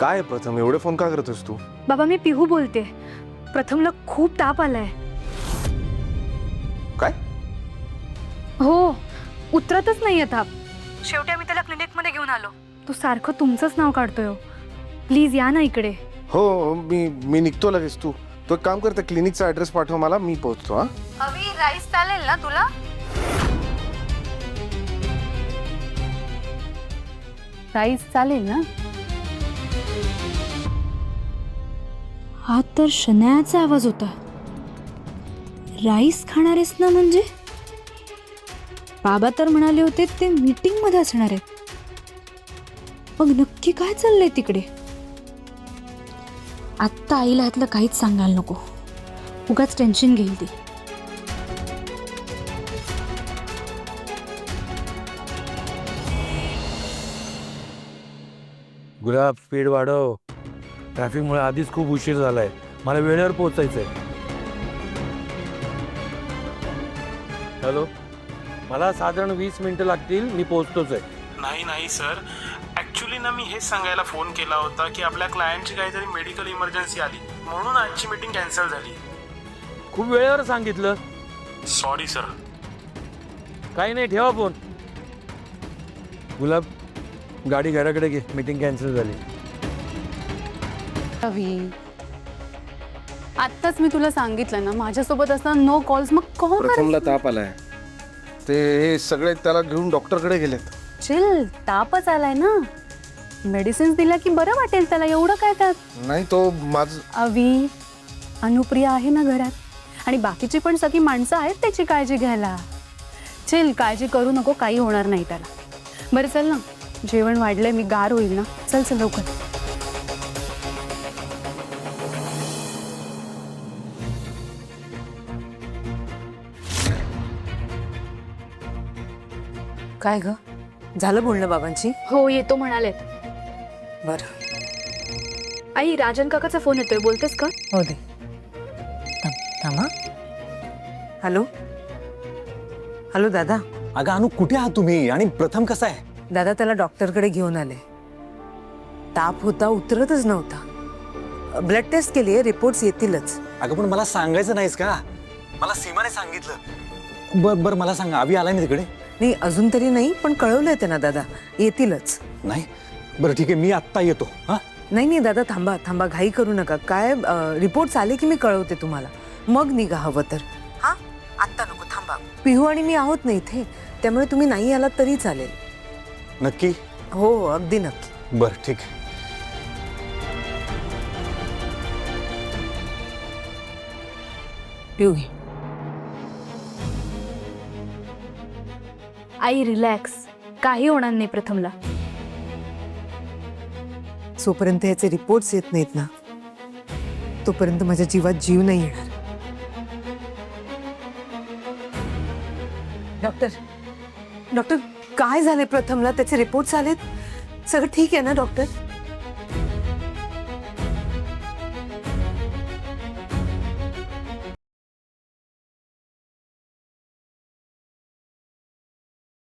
काय प्रथम एवढे फोन का करतोस तू? बाबा मी पिहू बोलते. प्रथमला खूप ताप आलाय. काय? हो, उतरतच नाहीये ताप. शेवटी आम्ही त्याला क्लिनिकमध्ये घेऊन आलो. तो सारखं तुमचंच नाव काढतोय. प्लीज या ना इकडे. हो मी निघतो लगेच. तू एक काम करते, क्लिनिकचा ॲड्रेस पाठव मला, मी पोहोचतो. हा अवी राईस चालेल ना तुला? राईस चालेल ना? हा तर शनायाचा आवाज होता. राईस खाणारेस ना म्हणजे? बाबा तर म्हणाले होते ते मीटिंग मध्ये असणार आहेत. मग नक्की काय चाललंय तिकडे? आत्ता आईला ह्यातलं काहीच सांगायला नको. उगाच टेन्शन घेईल ती. गुलाब स्पीड वाढव. ट्रॅफिकमुळे आधीच खूप उशीर झालाय. मला वेळेवर पोहोचायचंय. हॅलो, मला साधारण 20 मिनिटं लागतील. मी पोहोचतोच आहे. नाही सर, ॲक्च्युली ना मी हेच सांगायला फोन केला होता की आपल्या क्लायंटची काहीतरी मेडिकल इमर्जन्सी आली म्हणून आजची मीटिंग कॅन्सल झाली. खूप वेळेवर सांगितलं. Sorry sir. काही नाही, ठेवा फोन. गुलाब, गाडी घराकडे घे. मीटिंग कॅन्सल झाली. रवी, आत्ताच मी तुला सांगितलं ना, माझ्यासोबत असताना नो कॉल्स. मग कॉल प्रथमला ताप आलाय. ते हे सगळे त्याला घेऊन डॉक्टरकडे गेलेत. चिल, तापच आलाय ना. मेडिसिन्स दिल्या की बरं वाटेल त्याला. एवढं काय त्यात? नाही तो माझ अवी, अनुप्रिया आहे ना घरात, आणि बाकीची पण सगळी माणसं आहेत त्याची काळजी घ्यायला. चिल, काळजी करू नको, काही होणार नाही त्याला. बरं चल ना, जेवण वाढलंय, मी गार होईल ना. चल चल लवकर. काय ग, झालं बोलणं बाबांची? हो, येतो म्हणालेत. बरं, आई, राजन काकाचा फोन येतोय. बोलतेस का? हो दे. थांबा. हॅलो हॅलो दादा. अगं अनु, कुठे आहात तुम्ही? आणि प्रथम कसा आहे? दादा, त्याला डॉक्टरकडे घेऊन आले. ताप होता, उतरतच नव्हता. ब्लड टेस्ट केली आहे, रिपोर्ट्स येतीलच. अगं पण मला सांगायचं नाहीस का? मला सीमाने सांगितलं. बर मला सांगा, अभि आलाय ना तिकडे? नाही, अजून तरी नाही, पण कळवलंय त्यांना दादा, येतीलच. नाही, बरं ठीक आहे, मी आत्ता येतो. हा नाही दादा, थांबा, घाई करू नका. काय रिपोर्ट्स आले की मी कळवते तुम्हाला, मग निघा हवं तर. हा, आत्ता नको, थांबा. पिहू आणि मी आहोत ना इथे, त्यामुळे तुम्ही नाही आलात तरी चालेल. नक्की? हो, अगदी नक्की. बरं ठीक आहे. पिहू घे. आई रिलॅक्स, काही होणार नाही प्रथमला. जोपर्यंत याचे रिपोर्ट्स येत नाहीत ना, तोपर्यंत माझ्या जीवात जीव नाही येणार. डॉक्टर, काय झाले प्रथमला? त्याचे रिपोर्ट्स आलेत? सगळं ठीक आहे ना डॉक्टर?